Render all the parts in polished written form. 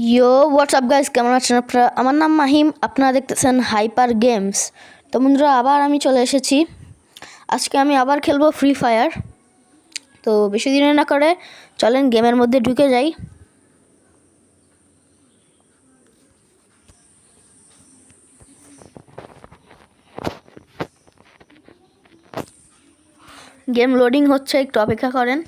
ইয়ো WhatsApp guys, কেমন আছেন আপনারা? আমার নাম মাহিম, আপনারা দেখতেছেন হাইপার গেমস। তো বন্ধুরা, আবার আমি চলে এসেছি। আজকে আমি আবার খেলবো ফ্রি ফায়ার। তো বেশি দিন না করে চলেন গেমের মধ্যে ঢুকে যাই। গেম লোডিং হচ্ছে, একটু অপেক্ষা করেন।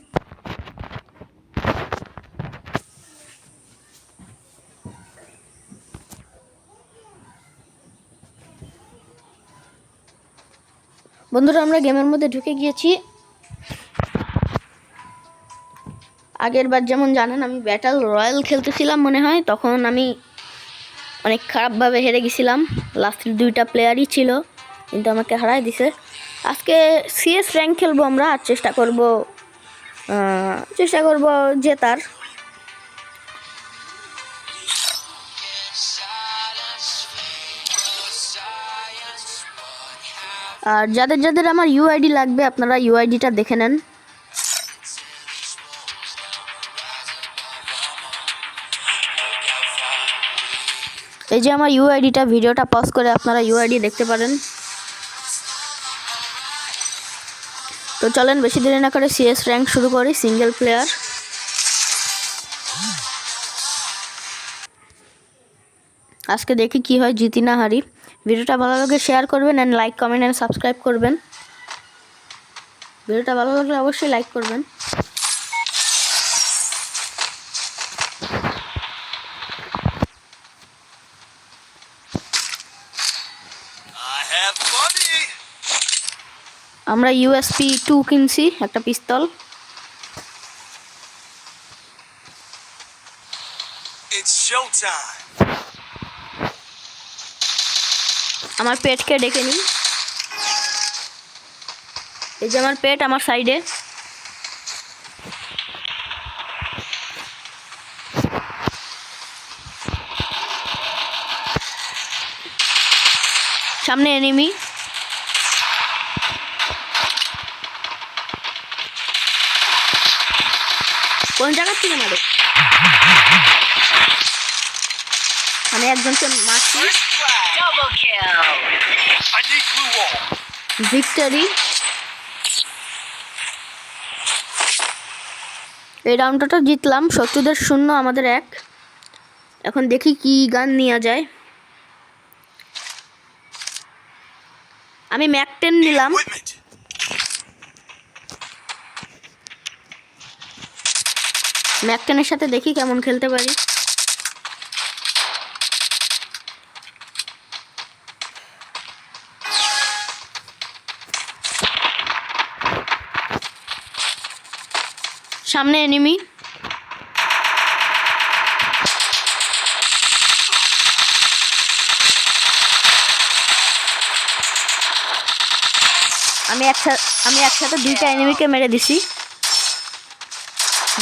বন্ধুরা, আমরা গেমের মধ্যে ঢুকে গিয়েছি। আগের বার যেমন জানেন, আমি ব্যাটল রয়্যাল খেলতেছিলাম মনে হয়, তখন আমি অনেক খারাপভাবে হেরে গেছিলাম। লাস্টের দুইটা প্লেয়ারই ছিল, কিন্তু আমাকে হারাই দিছে। আজকে সিএস র্যাঙ্ক খেলবো আমরা, আর চেষ্টা করব জেতার। আর যাদের যাদের আমার ইউআইডি লাগবে, আপনারা ইউআইডিটা দেখে নেন। এই যে আমার ইউআইডিটা, ভিডিওটা পজ করে আপনারা ইউআইডি দেখতে পারেন। তো চলেন বেশি দেরি না করে সিএস র্যাঙ্ক শুরু করি, সিঙ্গেল প্লেয়ার। আজকে দেখি কি হয়, জিতি না হারি। ভিডিওটা ভালো লাগলে শেয়ার করবেন, and like, comment and subscribe করবেন। ভিডিওটা ভালো লাগলে অবশ্যই লাইক করবেন। আমরা ইউএসপি 2 কিনছি, একটা পিস্তল। আমার পেটকে ডেকে নিই। এই যে আমার পেট আমার সাইডে। সামনে এনিমি। কোন জায়গা থেকে মারো? আমি একজনকে মারছি। ভিক্টরি। এই রাউন্ডটা জিতলাম। শত্রুদের 0, আমাদের 1। এখন দেখি কি গান নেওয়া যায়। আমি ম্যাক 10 নিলাম। ম্যাক 10 এর সাথে দেখি কেমন খেলতে পারি। সামনে এনিমি। আমি একসাথে 2টা এনিমিকে মেরে দিছি।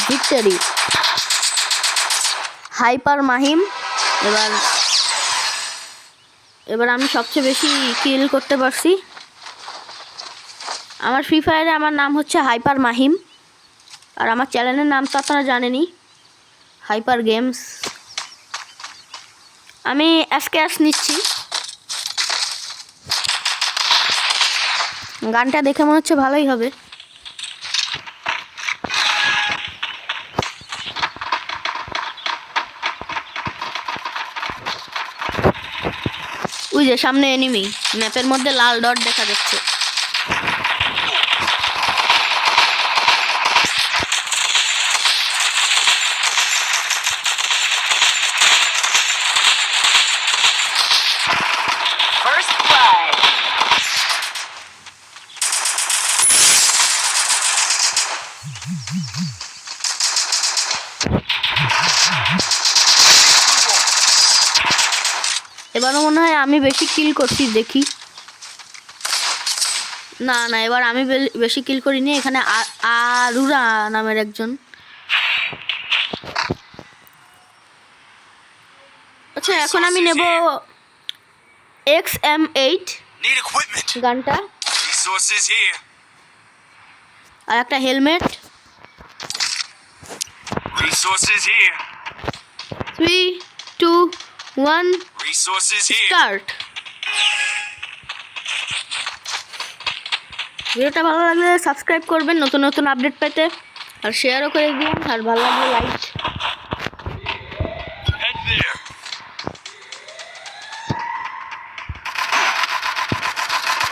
ভিক্টরি। হাইপার মাহিম। এবার আমি সবচেয়ে বেশি কিল করতে পারছি। আমার ফ্রি ফায়ারে আমার নাম হচ্ছে হাইপার মাহিম, আর আমার চ্যানেলের নাম তো আপনারা জানেনই, হাইপার গেমস। আমি এসকেএস নিচ্ছি। গানটা দেখে মনে হচ্ছে ভালোই হবে। ওই যে সামনে এনিমি, ম্যাপের মধ্যে লাল ডট দেখা যাচ্ছে। এবারও মনে হয় আমি বেশি কিল করছি, দেখি। না, এবার আমি বেশি কিল করিনি। এখানে আরুরা নামের একজন। আচ্ছা, এখন আমি নেব XM8 গানটা, আর একটা হেলমেট। 3, 2, 1, Resources here. স্টার্ট। ভিডিওটা ভালো লাগলে সাবস্ক্রাইব করবেন নতুন নতুন আপডেট পেতে, আর শেয়ারও করে দিন, আর ভালো লাগলে লাইক। Head there.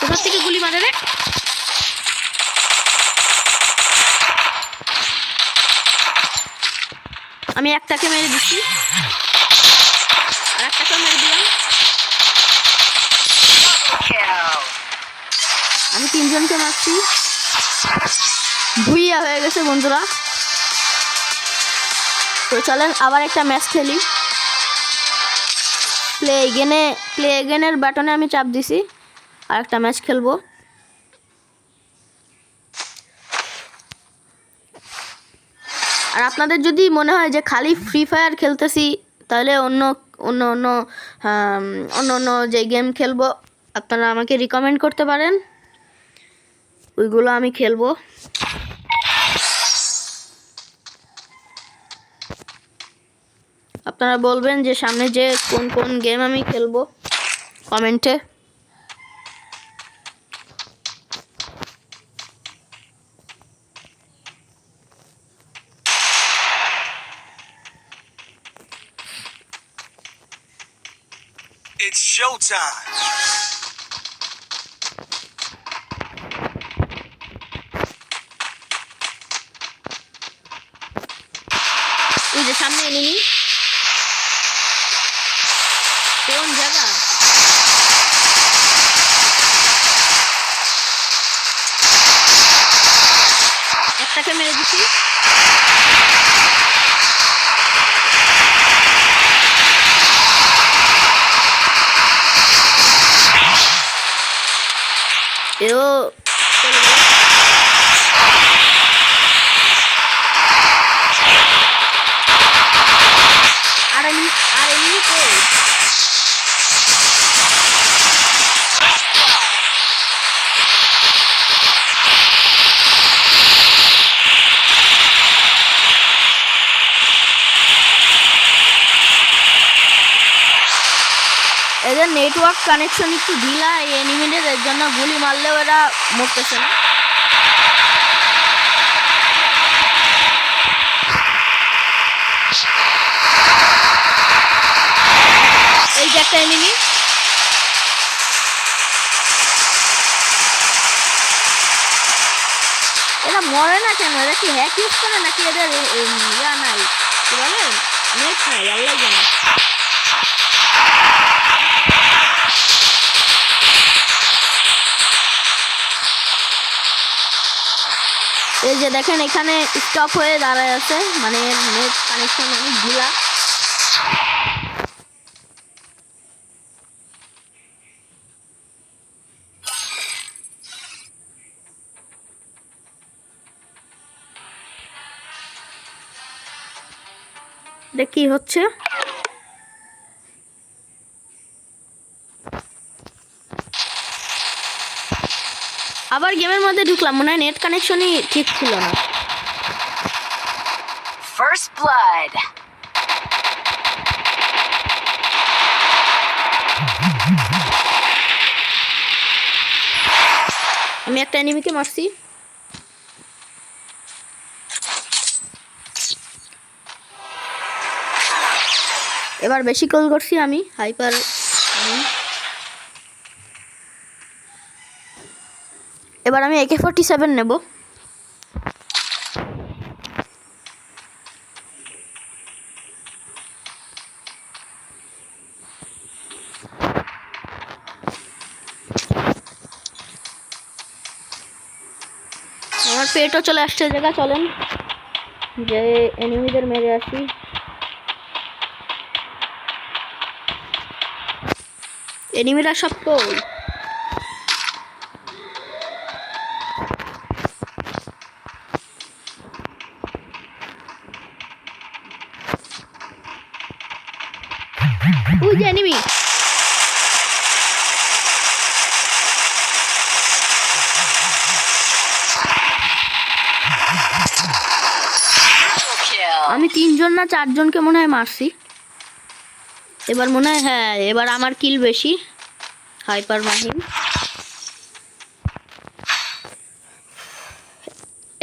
কোথা থেকে গুলি মারে রে? আমি একটাকে মেরে দিচ্ছি, আর একটাকে মেরে দিলাম। আমি তিনজনকে মারছি, ভুইয়া হয়ে গেছে বন্ধুরা। তো চলেন আবার একটা ম্যাচ খেলি। প্লে এগেনের বাটনে আমি চাপ দিছি, আর একটা ম্যাচ খেলবো। আর আপনাদের যদি মনে হয় যে খালি ফ্রি ফায়ার খেলতেছি, তাহলে অন্য অন্য অন্য অন্য অন্য যে গেম খেলবো আপনারা আমাকে রিকমেন্ড করতে পারেন, ওইগুলো আমি খেলবো। আপনারা বলবেন যে সামনে যে কোন কোন গেম আমি খেলবো কমেন্টে। It's showtime. ওই যে সামনে এনিমি, কোন জায়গা? একটাকে মেরে দিচ্ছি। এও চলে গেল। আর এনিমি কই? এদের নেটওয়ার্ক কানেকশন একটু ঢিলা, এই এনিমিদের, এর জন্য গুলি মারলেও এরা মরতেছে না। এই যে একটা এনিমি, এরা মরে না কেন? এরা কি হ্যাক ইউজ করে নাকি এদের ইয়া নাই, কি বলে, নেট নাই, আল্লাহ জানে। এই যে দেখেন এখানে স্টপ হয়ে দাঁড়ায় আছে, মানে নেট কানেকশন অনেক ঢিলা। দেখ কি হচ্ছে। আবার গেমের মধ্যে ঢুকলাম, মনে হয় নেট কানেকশনই ঠিক ছিল না। First blood. আমি একটা এনিমিকে মারছি। এবার বেশি কল করছি আমি, হাইপার। এবার আমি AK-47 নেব। আমার পেটও চলে আসছে জায়গা, চলেন যে এনিমিদের মেরে আসি। এনিমিরা সব তো ওই যে এনিমি। আমি 3 জন না 4 জনকে মনে হয় মারছি। এবার মনে হয় হ্যাঁ এবার আমার কিল বেশি। হাইপার মাহিম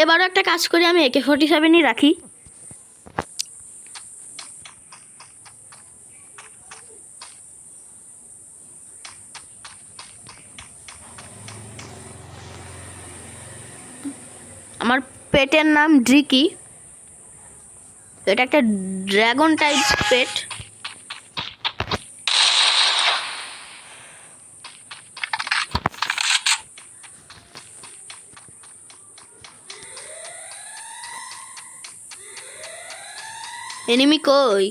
এবারও একটা কাজ করি, আমি AK-47ই রাখি। আমার পেটের নাম ড্রিকি। এটা একটা ড্রাগন টাইপ পেট। এনিমি কই?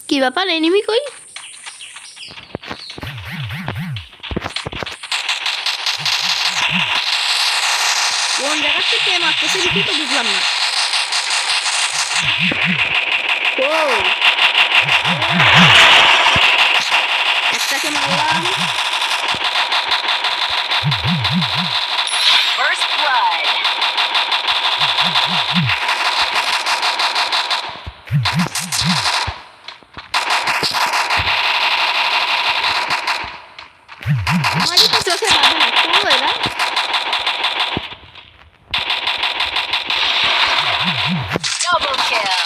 কি ব্যাপার, এনিমি কই? কোন জায়গা থেকে মারতেছে কি তো বুঝলাম না। ও একটাকে মারলাম। First blood. আমারই তো চোখে বাঁধে না, কোন এরা? Double kill.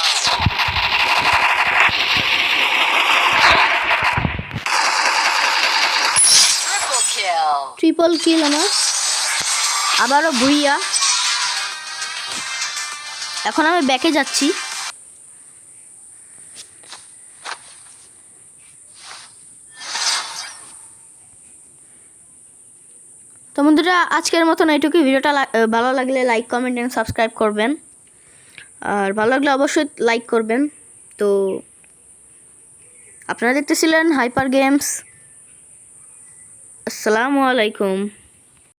Triple kill. Triple কিল আমার। আবারও ভুইয়া। এখন আমি ব্যাকে যাচ্ছি। তো বন্ধুরা আজকের মতন এইটুকুই। ভিডিওটা ভালো লাগলে লাইক কমেন্ট এন্ড সাবস্ক্রাইব করবেন, আর ভালো লাগলে অবশ্যই লাইক করবেন। তো আপনারা দেখতেছিলেন হাইপার গেমস। আসসালামু আলাইকুম।